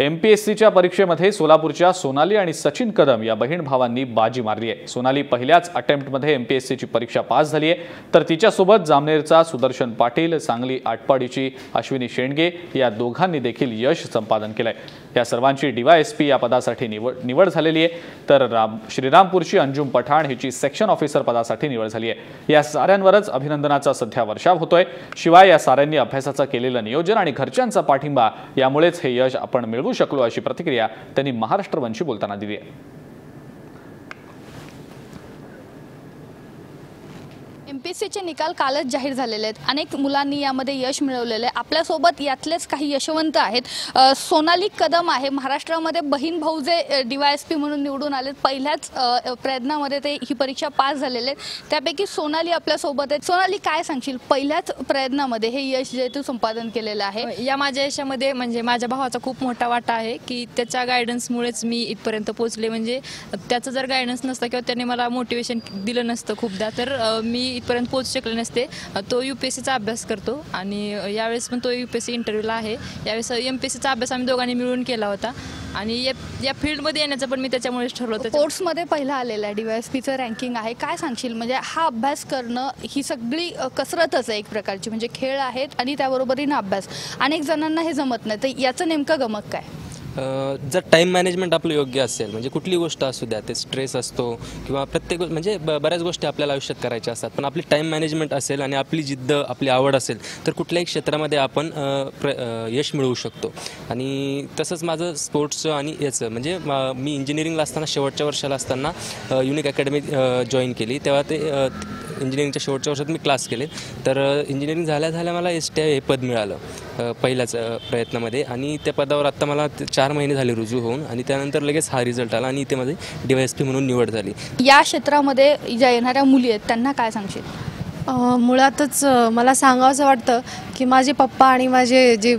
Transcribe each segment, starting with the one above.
एमपीएससीच्या परीक्षेमध्ये सोलापूरच्या सोनाली आणि सचिन कदम या बहीण भावांनी बाजी मारली आहे। सोनाली पहिल्याच अटेम्प्टमध्ये एमपीएससीची परीक्षा पास झाली आहे, तर तिच्यासोबत जामनेरचा सुदर्शन पाटील, सांगली आटपाडीची अश्विनी शेंडगे या दोघांनी देखील यश संपादन केलंय। या सर्वांची डीवायएसपी या पदासाठी निवड झालेली आहे, तर श्रीरामपूरची अंजुम पठाण हिची सेक्शन ऑफिसर पदासाठी निवड झाली आहे। या साऱ्यांवरच अभिनंदनाचा सध्या वर्षाव होतोय। शिवाय या साऱ्यांनी अभ्यासाचं केलेलं नियोजन आणि घरच्यांचा पाठिंबा यामुळेच हे यश आपण मिळवू शकलो, अशी प्रतिक्रिया त्यांनी महाराष्ट्र वनशी बोलताना दिली आहे। एमपीएससीचे निकाल कालच जाहीर झालेले आहेत। अनेक मुलांनी यामध्ये यश मिळवलेले आहे। आपल्यासोबत यातलेच काही यशवंत आहेत। सोनाली कदम आहे, महाराष्ट्रामध्ये बहीण भाऊ जे डीवायएसपी म्हणून निवडून आलेत, पहिल्याच प्रयत्नामध्ये ते ही परीक्षा पास झालेले आहेत। त्यापैकी सोनाली आपल्यासोबत आहे। सोनाली, काय सांगशील, पहिल्याच प्रयत्नामध्ये हे यश जे तू संपादन केलेलं आहे? या माझ्या यशामध्ये म्हणजे माझ्या भावाचा खूप मोठा वाटा आहे की त्याच्या गायडन्समुळेच मी इथपर्यंत पोहोचले। म्हणजे त्याचं जर गायडन्स नसतं किंवा त्याने मला मोटिवेशन दिलं नसतं खूपदा, तर मी इथपर्यंत पोहोचू शकले नसते। तो यूपीएससीचा अभ्यास करतो आणि यावेळेस पण तो यूपीएससी इंटरव्ह्यूला आहे। यावेळेस एमपीएससीचा अभ्यास आम्ही दोघांनी मिळून केला होता आणि या फील्डमध्ये येण्याचं पण मी त्याच्यामुळेच ठरवलं होतं। स्पोर्ट्समध्ये पहिला आलेला आहे, डीवायएसपीचं रँकिंग आहे। काय सांगशील, म्हणजे हा अभ्यास करणं ही सगळी कसरतच आहे एक प्रकारची, म्हणजे खेळ आहेत आणि त्याबरोबरीनं अभ्यास। अनेक जणांना हे जमत नाही, तर याचं नेमकं गमक काय? जर टाईम मॅनेजमेंट आपलं योग्य असेल, म्हणजे कुठली गोष्ट असू द्या, ते स्ट्रेस असतो किंवा प्रत्येक म्हणजे बऱ्याच गोष्टी आपल्याला आयुष्यात करायच्या असतात, पण आपली टाईम मॅनेजमेंट असेल आणि आपली जिद्द, आपली आवड असेल तर कुठल्याही क्षेत्रामध्ये आपण यश मिळवू शकतो। आणि तसंच माझं स्पोर्ट्सचं आणि याचं म्हणजे मी इंजिनिअरिंगला असताना, शेवटच्या वर्षाला असताना युनिक अकॅडमी जॉईन केली, तेव्हा ते इंजिनिअरिंगच्या शेवटच्या वर्षात मी क्लास केले। तर इंजिनिअरिंग झाल्या मला STI हे पद मिळालं पहिल्याच प्रयत्नामध्ये आणि त्या पदावर आत्ता मला 4 महिने झाले रुजू होऊन, आणि त्यानंतर लगेच हा रिझल्ट आला आणि इथे माझी डीवायएसपी म्हणून निवड झाली। या क्षेत्रामध्ये ज्या येणाऱ्या मुली आहेत त्यांना काय सांगशील? मुळातच मला सांगावंसं वाटतं की माझे पप्पा आणि माझे जी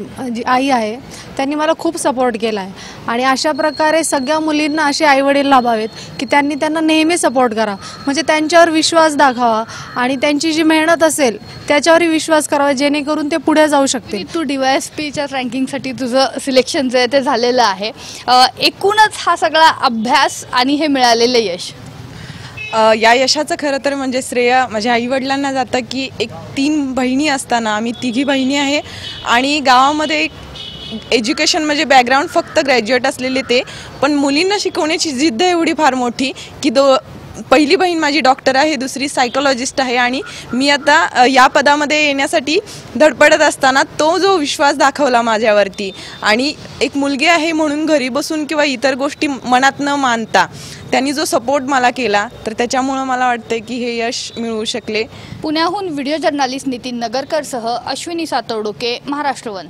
आई आहे त्यांनी मला खूप सपोर्ट केला आहे, आणि अशा प्रकारे सगळ्या मुलींना असे आईवडील लाभावेत की त्यांना नेहमी सपोर्ट करा, म्हणजे त्यांच्यावर विश्वास दाखवा आणि त्यांची जी मेहनत असेल त्याच्यावरही विश्वास करावा, जेणेकरून ते पुढे जाऊ शकतील। तू डीवायएसपीच्या रँकिंगसाठी तुझं सिलेक्शन जे आहे ते झालेलं आहे। एकूणच हा सगळा अभ्यास आणि हे मिळालेलं यश, या यशाचं खरं तर म्हणजे श्रेय माझ्या आईवडिलांना जातं की 3 बहिणी असताना आम्ही 3 बहिणी आहे आणि गावामध्ये एज्युकेशन म्हणजे बॅकग्राऊंड फक्त ग्रॅज्युएट असलेले ते, पण मुलींना शिकवण्याची जिद्द एवढी फार मोठी की पहिली बहीण माझी डॉक्टर आहे, दुसरी सायकोलॉजिस्ट आहे, आणि मी आता या पदामध्ये येण्यासाठी धडपडत असताना तो जो विश्वास दाखवला माझ्यावरती, आणि एक मुलगी आहे म्हणून घरी बसून किंवा इतर गोष्टी मनात न मानता त्यांनी जो सपोर्ट मला केला, तर त्याच्यामुळं मला वाटतं की हे यश मिळवू शकले। पुण्याहून व्हिडिओ जर्नलिस्ट नितीन नगरकरसह अश्विनी सातवडुके, महाराष्ट्र वन।